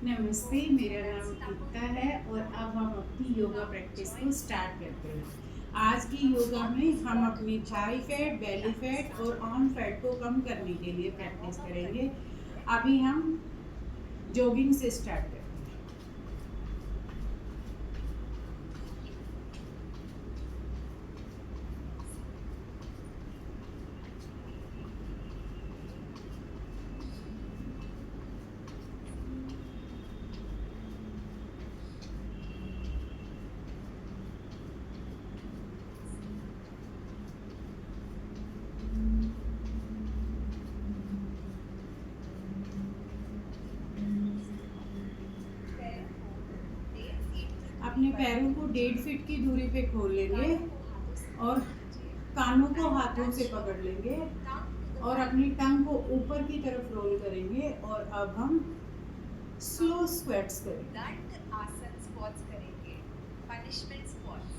नमस्ते, मेरा नाम गीता है और अब हम अपनी योगा प्रैक्टिस को स्टार्ट करते हैं। आज की योगा में हम अपनी थाई फैट, बेली फैट और आर्म फैट को कम करने के लिए प्रैक्टिस करेंगे। अभी हम जॉगिंग से स्टार्ट करते हैं। अपने पैरों को 1.5 फीट की दूरी पे खोल लेंगे और कानों को हाथों से पकड़ लेंगे और अपनी टंग को ऊपर की तरफ रोल करेंगे और अब हम स्लो स्क्वाट्स करेंगे। दंड आसन स्क्वाट्स करेंगे, पनिशमेंट स्क्वाट्स।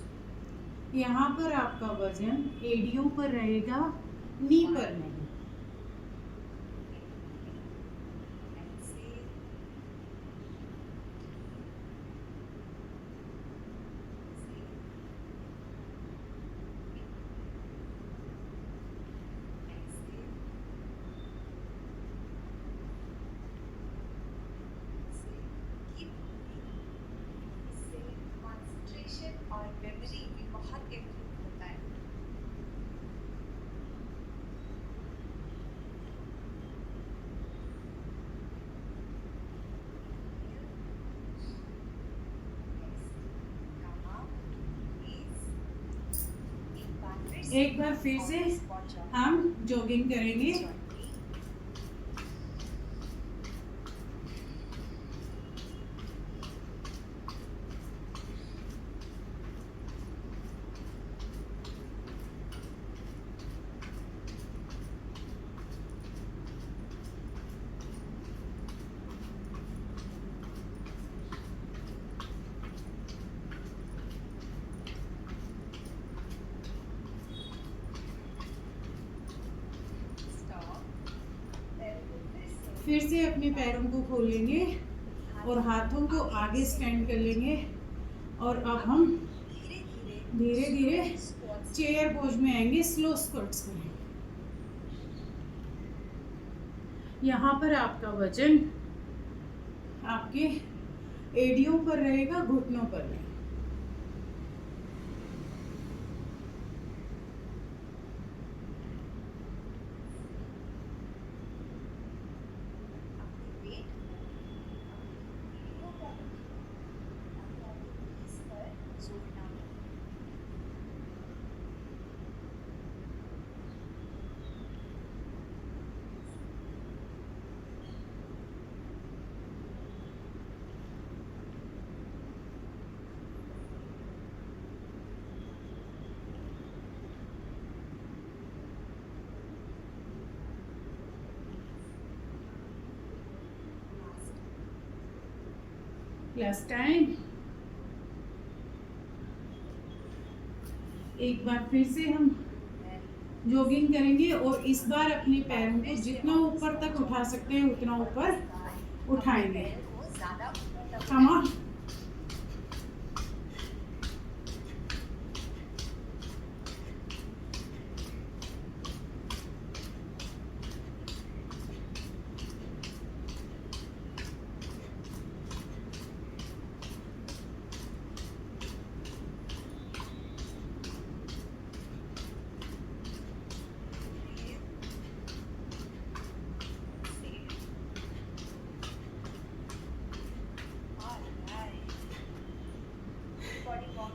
यहाँ पर आपका वजन एड़ियों पर रहेगा, नी पर नहीं। कंसंट्रेशन और मेमोरी भी बहुत इम्प्रूव होता है। एक बार फिर से हम जॉगिंग करेंगे। फिर से अपने पैरों को खोलेंगे और हाथों को आगे स्टैंड कर लेंगे और अब हम धीरे धीरे चेयर पोज में आएंगे, स्लो स्क्वाट्स करेंगे। यहाँ पर आपका वजन आपके एड़ियों पर रहेगा, घुटनों पर नहीं। Last time. एक बार फिर से हम जॉगिंग करेंगे और इस बार अपने पैरों को जितना ऊपर तक उठा सकते हैं उतना ऊपर उठाएंगे। Come on.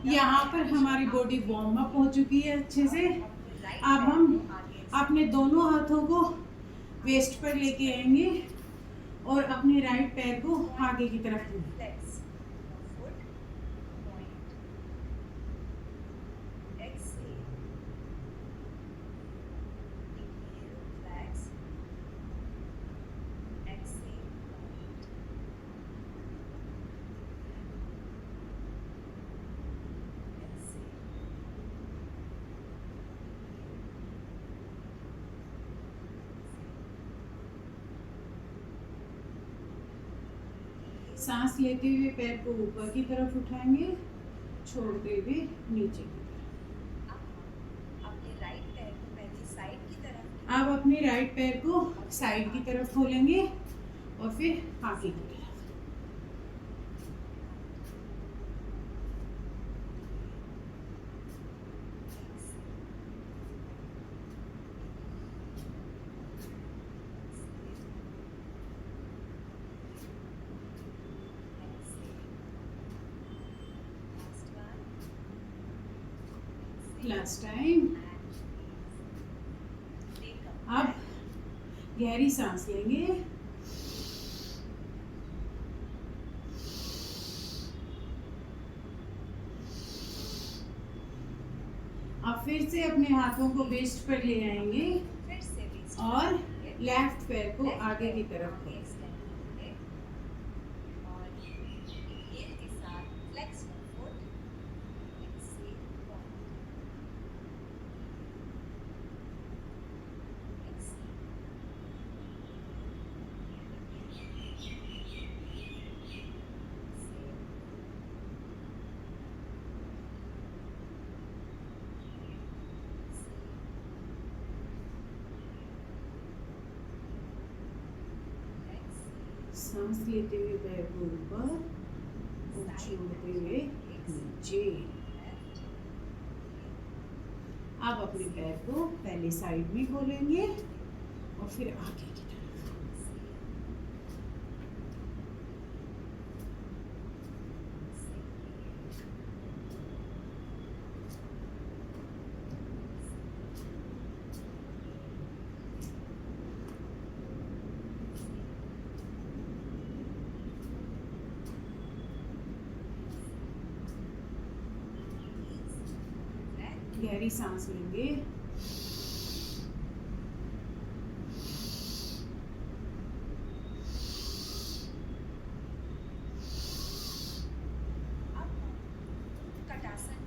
यहाँ पर हमारी बॉडी वार्म अप हो चुकी है अच्छे से। अब हम अपने दोनों हाथों को वेस्ट पर लेके आएंगे और अपने राइट पैर को आगे की तरफ लेंगे। सांस लेते हुए पैर को ऊपर की तरफ उठाएंगे, छोड़ते हुए नीचे की तरफ। अब हम अपने राइट पैर को पहले साइड की तरफ, अब अपने राइट पैर को साइड की तरफ खोलेंगे और फिर आगे की तरफ। Last time. अब गहरी सांस लेंगे, अब फिर से अपने हाथों को वेस्ट पर ले आएंगे फिर से waist और लेफ्ट पैर को आगे की तरफ खोलेंगे। और inhale के साथ flex one foot, exhale one, सांस लेते हुए पैर को ऊपर और छोड़ते हुए नीचे। अब अपने पैर को पहले साइड में खोलेंगे और फिर आगे की तरफ। गहरी सांस लेंगे,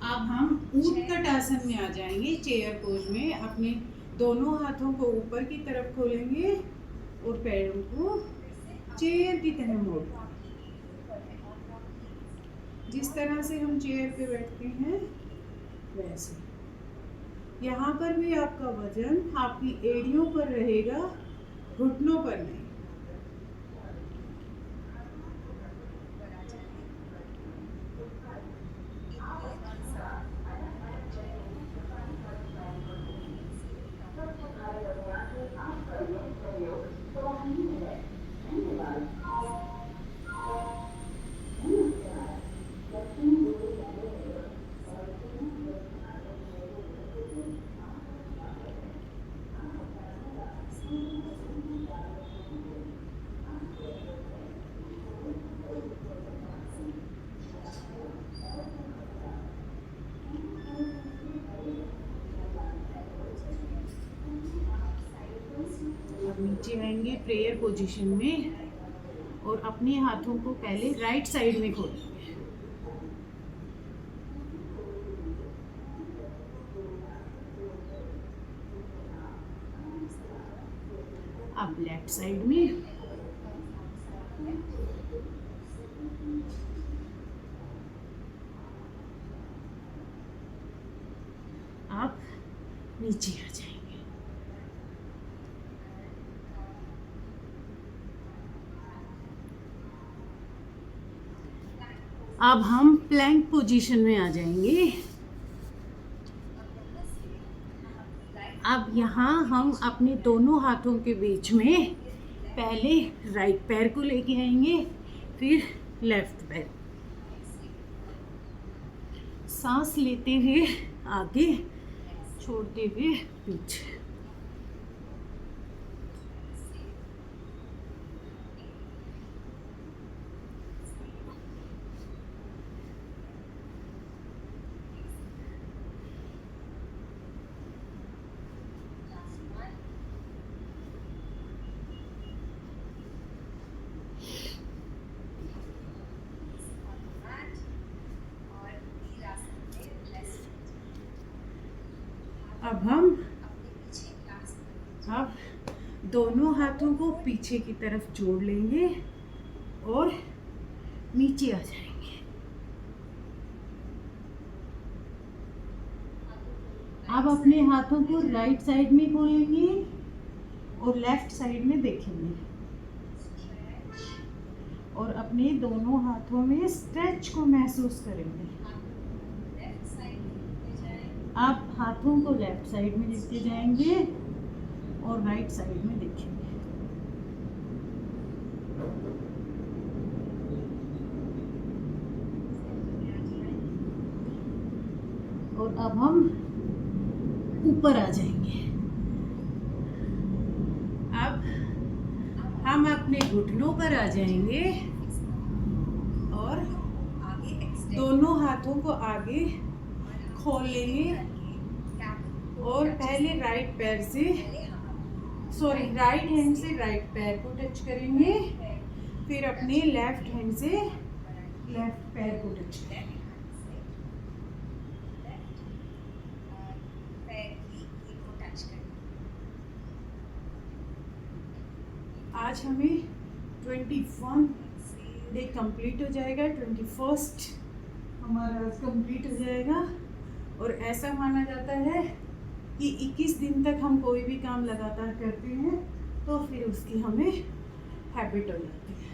अब हम ऊटकट आसन में आ जाएंगे। चेयर पोज में अपने दोनों हाथों को ऊपर की तरफ खोलेंगे और पैरों को चेयर की तरह मोड़, जिस तरह से हम चेयर पे बैठते हैं वैसे। यहाँ पर भी आपका वजन आपकी एड़ियों पर रहेगा, घुटनों पर नहीं। नीचे आएंगे प्रेयर पोजीशन में और अपने हाथों को पहले राइट साइड में खोलेंगे। अब लेफ्ट साइड में, आप नीचे आ जाएंगे। अब हम प्लैंक पोजीशन में आ जाएंगे। अब यहाँ हम अपने दोनों हाथों के बीच में पहले राइट पैर को लेके आएंगे, फिर लेफ्ट पैर। सांस लेते हुए आगे, छोड़ते हुए पीछे। अब हम दोनों हाथों को पीछे की तरफ जोड़ लेंगे और नीचे आ जाएंगे। अब अपने हाथों को राइट साइड में खोलेंगे और लेफ्ट साइड में देखेंगे और अपने दोनों हाथों में स्ट्रेच को महसूस करेंगे। आप हाथों को लेफ्ट साइड में लेके जाएंगे और राइट साइड में देखेंगे। और अब हम ऊपर आ जाएंगे। अब हम अपने घुटनों पर आ जाएंगे और दोनों हाथों को आगे खोल लेंगे और पहले राइट पैर से राइट हैंड से राइट पैर को टच करेंगे, फिर अपने लेफ्ट हैंड से लेफ्ट पैर को टच करेंगे। आज हमें 21 डे कंप्लीट हो जाएगा, 21st हमारा आज कंप्लीट हो जाएगा। और ऐसा माना जाता है कि 21 दिन तक हम कोई भी काम लगातार करते हैं तो फिर उसकी हमें हैबिट हो जाती है।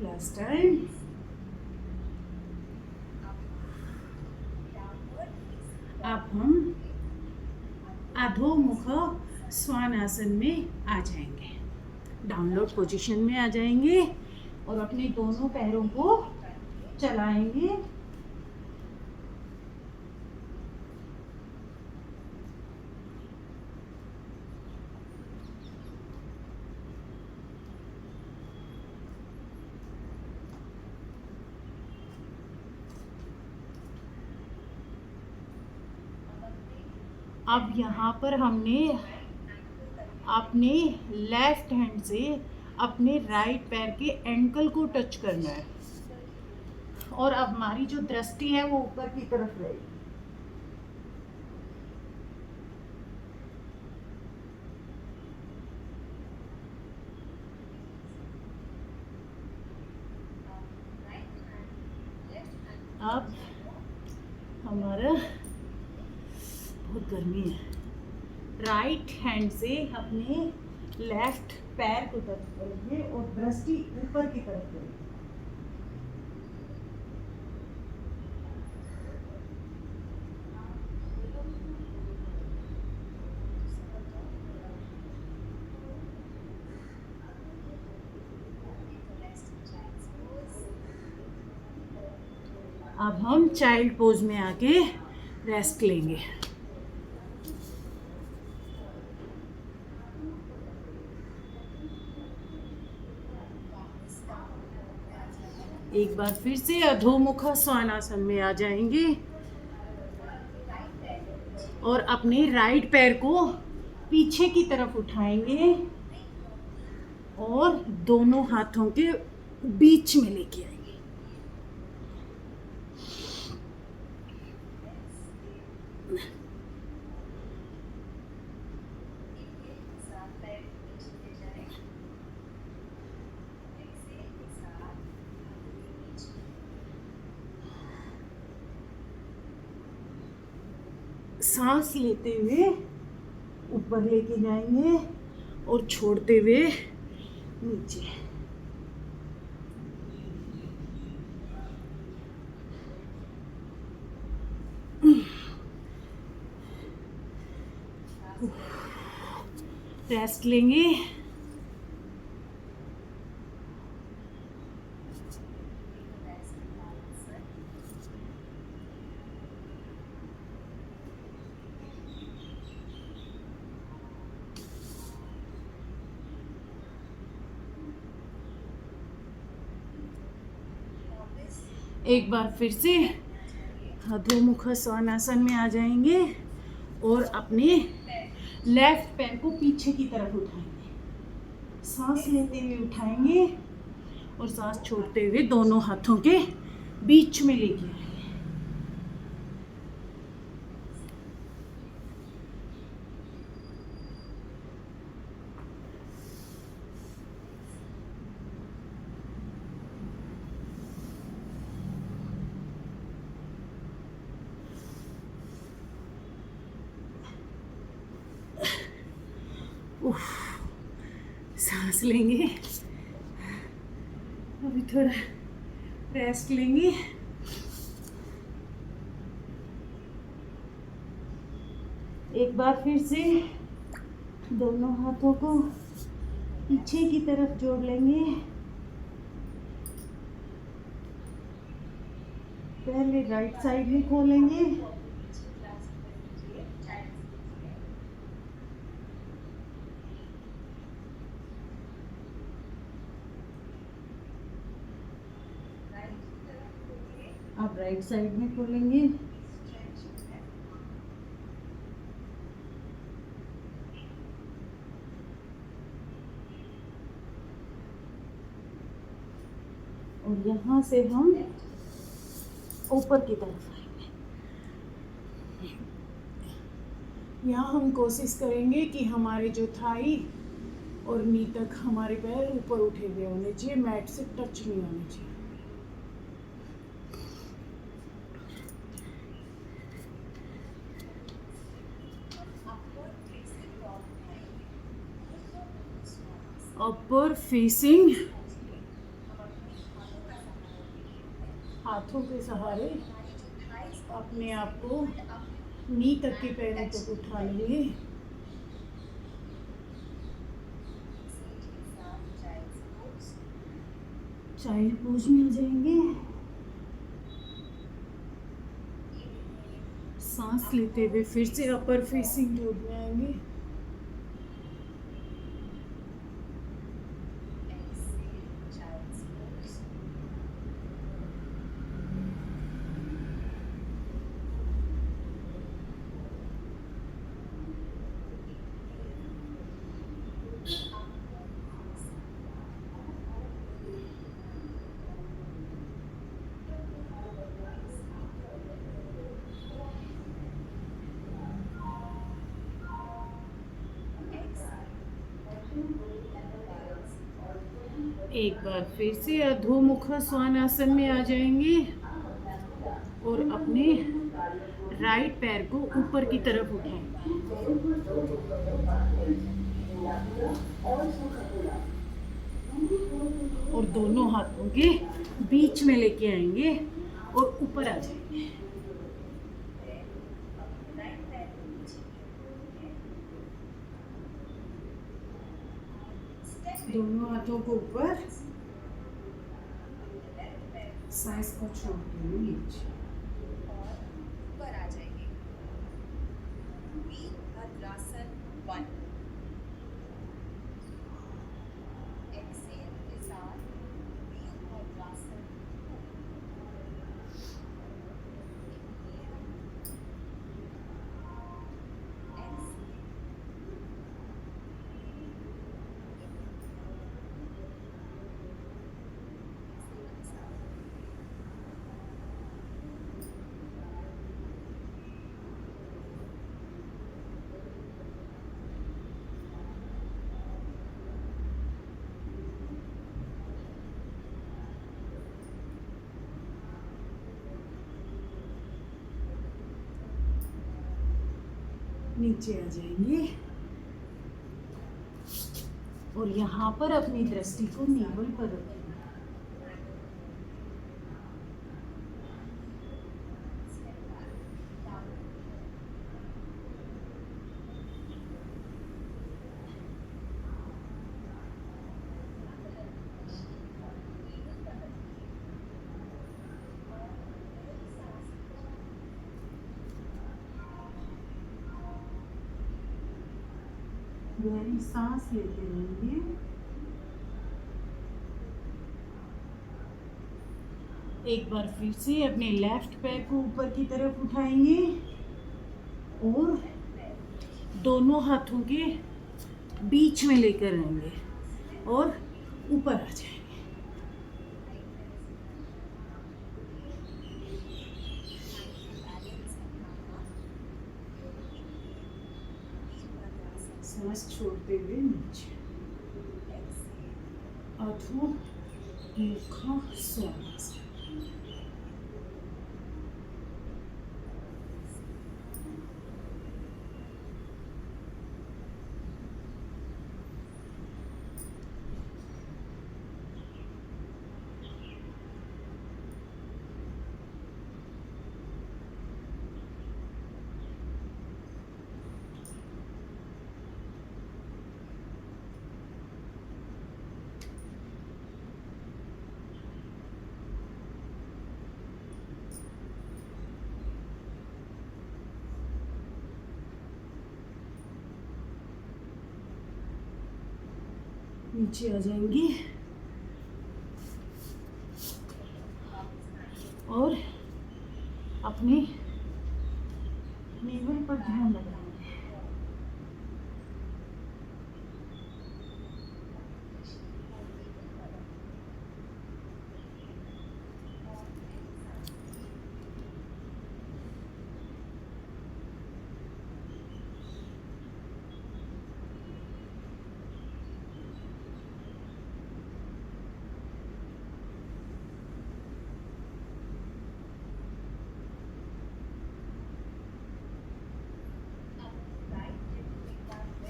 Last time. अब हम अधोमुख स्वान आसन में आ जाएंगे। डाउनलोड पोजीशन में आ जाएंगे और अपने दोनों पैरों को चलाएंगे। अब यहाँ पर हमने अपने लेफ्ट हैंड से अपने राइट पैर के एंकल को टच करना है और अब हमारी जो दृष्टि है वो ऊपर की तरफ रहेगी। अब हमारा बहुत गर्मी है, राइट हैंड से अपने लेफ्ट पैर को टच करेंगे और दृष्टि ऊपर की तरफ करेंगे। अब हम चाइल्ड पोज में आके रेस्ट लेंगे। एक बार फिर से अधोमुख स्वानासन में आ जाएंगे और अपने राइट पैर को पीछे की तरफ उठाएंगे और दोनों हाथों के बीच में लेके आएंगे। सांस लेते हुए ऊपर लेके जाएंगे और छोड़ते हुए नीचे। रेस्ट लेंगे। एक बार फिर से अधोमुख स्वानासन में आ जाएंगे और अपने लेफ्ट पैर को पीछे की तरफ उठाएंगे। सांस लेते हुए उठाएंगे और सांस छोड़ते हुए दोनों हाथों के बीच में लेके आएंगे। उफ, सांस लेंगे, अभी थोड़ा रेस्ट लेंगे। एक बार फिर से दोनों हाथों को पीछे की तरफ जोड़ लेंगे। पहले राइट साइड में खोलेंगे, अब राइट साइड में खोलेंगे। और यहाँ से हम ऊपर की तरफ आएंगे। यहाँ हम कोशिश करेंगे कि हमारे जो थाई और नी तक हमारे पैर ऊपर उठे हुए होने चाहिए, मैट से टच नहीं होने चाहिए। अपर फेसिंग, हाथों के सहारे अपने आप को नी तक के पैरों तक उठा लेंगे। चाइल्ड पोज में आ जाएंगे। सांस लेते हुए फिर से अपर फेसिंग मोड में आएंगे। एक बार फिर से अधोमुख स्वानासन में आ जाएंगे और अपने राइट पैर को ऊपर की तरफ उठाएंगे और दोनों हाथों के बीच में लेके आएंगे और ऊपर आ जाएंगे। दोनों हाथों को ऊपर, सांस को छोड़ते हुए नीचे और ऊपर आ जाएंगे। वीरभद्रासन 1। एक्सेल के साथ वीरभद्रासन 2। नीचे आ जाएंगे और यहाँ पर अपनी दृष्टि को नेवल पर रखेंगे। गहरी सांस लेते रहेंगे एक बार फिर से अपने लेफ्ट पैर को ऊपर की तरफ उठाएंगे और दोनों हाथों के बीच में लेकर आएंगे और ऊपर आ जाएंगे। सांस छोड़ते हुए नीचे अथवा मुखा स्वास। नीचे आ जाएंगे और अपने नेवल पर ध्यान लगाएंगे।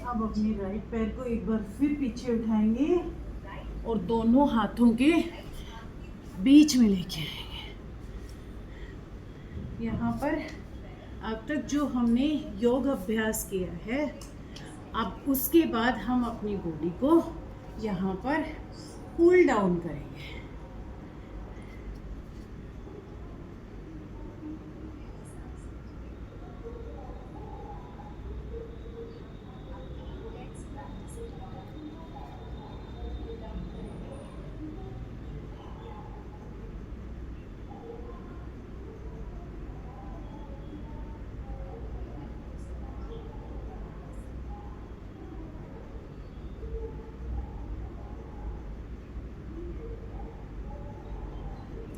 अब अपने राइट पैर को एक बार फिर पीछे उठाएंगे और दोनों हाथों के बीच में लेके आएंगे। यहाँ पर अब तक जो हमने योग अभ्यास किया है, अब उसके बाद हम अपनी बॉडी को यहाँ पर कूल डाउन करेंगे।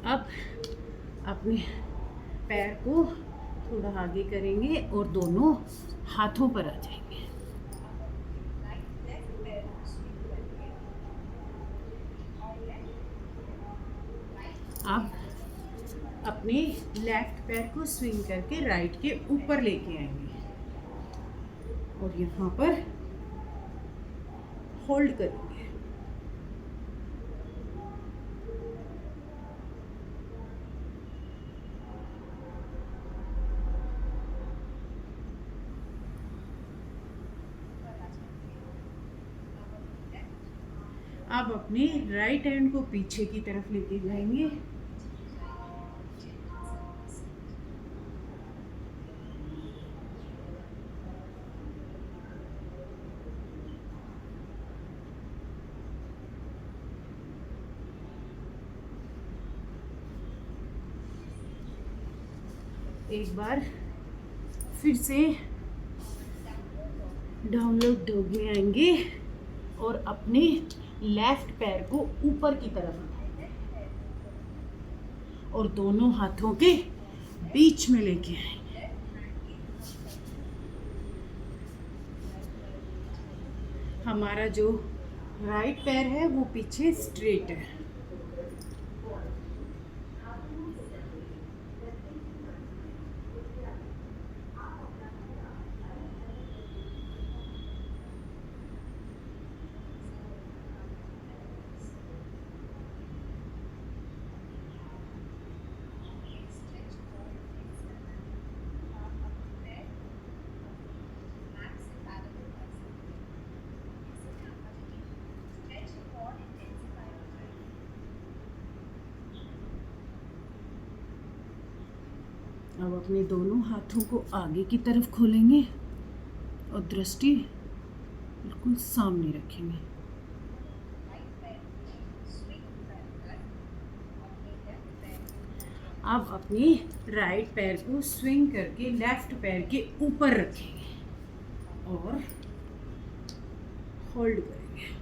अब अपने पैर को थोड़ा आगे करेंगे और दोनों हाथों पर आ जाएंगे। अब अपने लेफ्ट पैर को स्विंग करके राइट के ऊपर लेके आएंगे और यहाँ पर होल्ड करेंगे। अब अपने राइट हैंड को पीछे की तरफ लेके जाएंगे एक बार फिर से डाउनवर्ड डॉग में आएंगे और अपने लेफ्ट पैर को ऊपर की तरफ उठाएंगे और दोनों हाथों के बीच में लेके आएंगे। हमारा जो राइट पैर है वो पीछे स्ट्रेट है। अब अपने दोनों हाथों को आगे की तरफ खोलेंगे और दृष्टि बिल्कुल सामने रखेंगे। अब अपने राइट पैर को स्विंग करके लेफ्ट पैर के ऊपर रखेंगे और होल्ड करेंगे।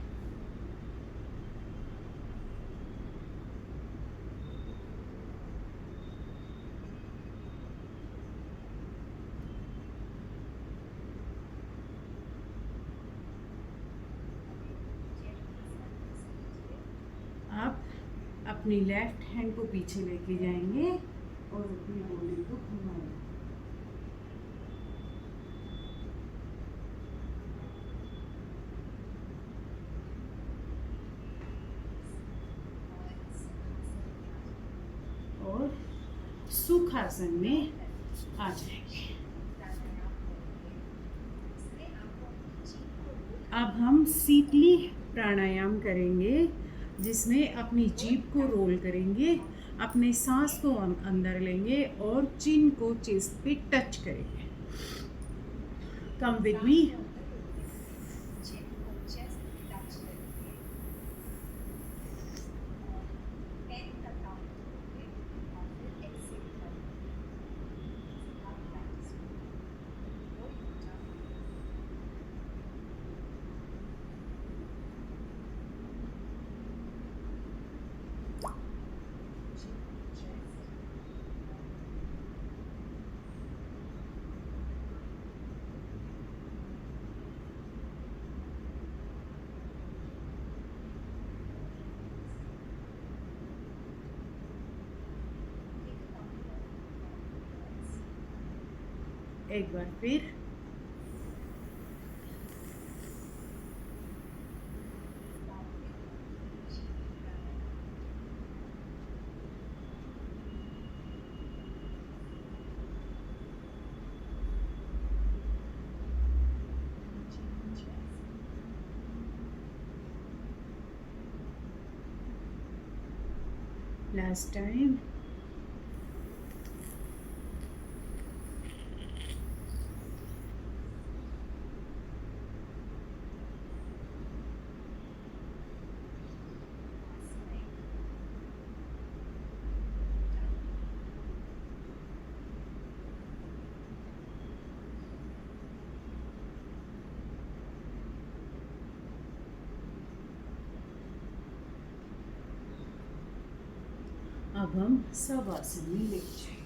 आप अपनी लेफ्ट हैंड को पीछे लेके जाएंगे और अपनी बॉडी को घुमाएंगे। और सुखासन में आ जाएंगे। अब हम शीतली प्राणायाम करेंगे, जिसमें अपनी जीभ को रोल करेंगे, अपने सांस को अंदर लेंगे और चिन को चेस्ट पे टच करेंगे। Come with me. एक बार फिर। Last time. अब हम सब आसन में लेट जाएंगे।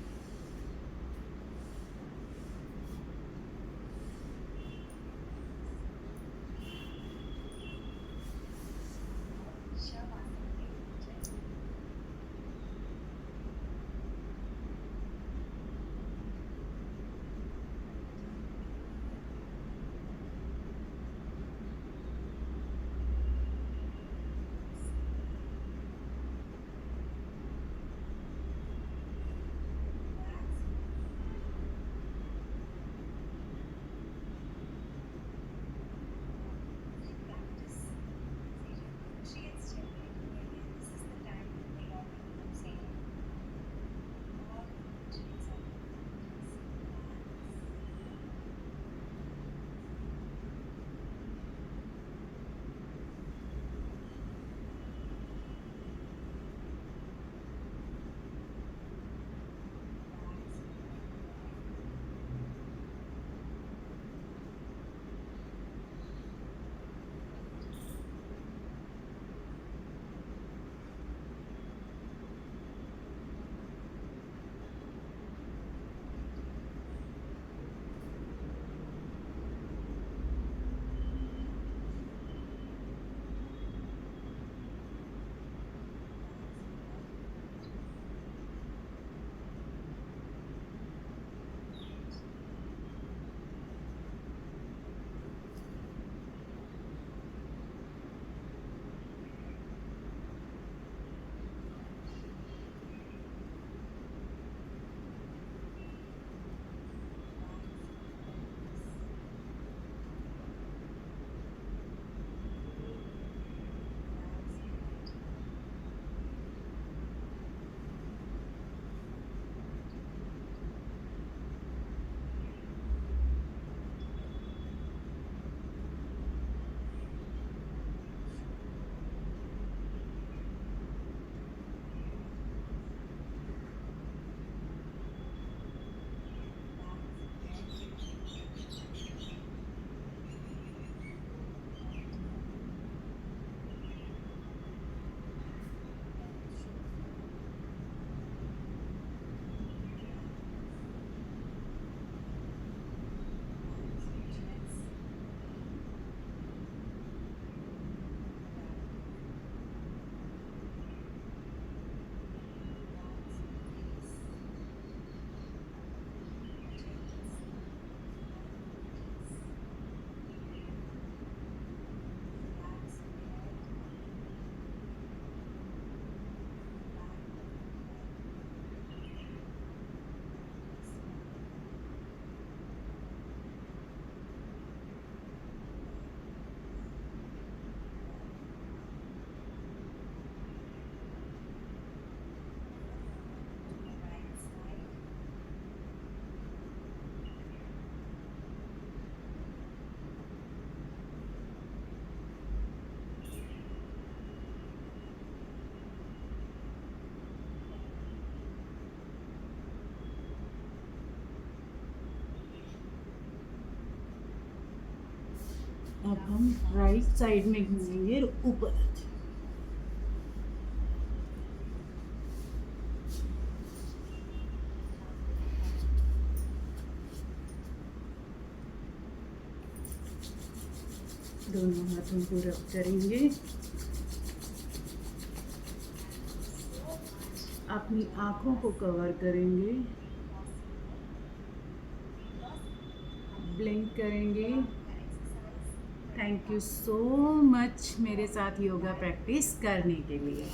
अब हम राइट साइड में घूमेंगे ऊपर। दोनों हाथों को रब करेंगे। अपनी आँखों को कवर करेंगे, ब्लिंक करेंगे। थैंक यू सो मच मेरे साथ योगा प्रैक्टिस करने के लिए।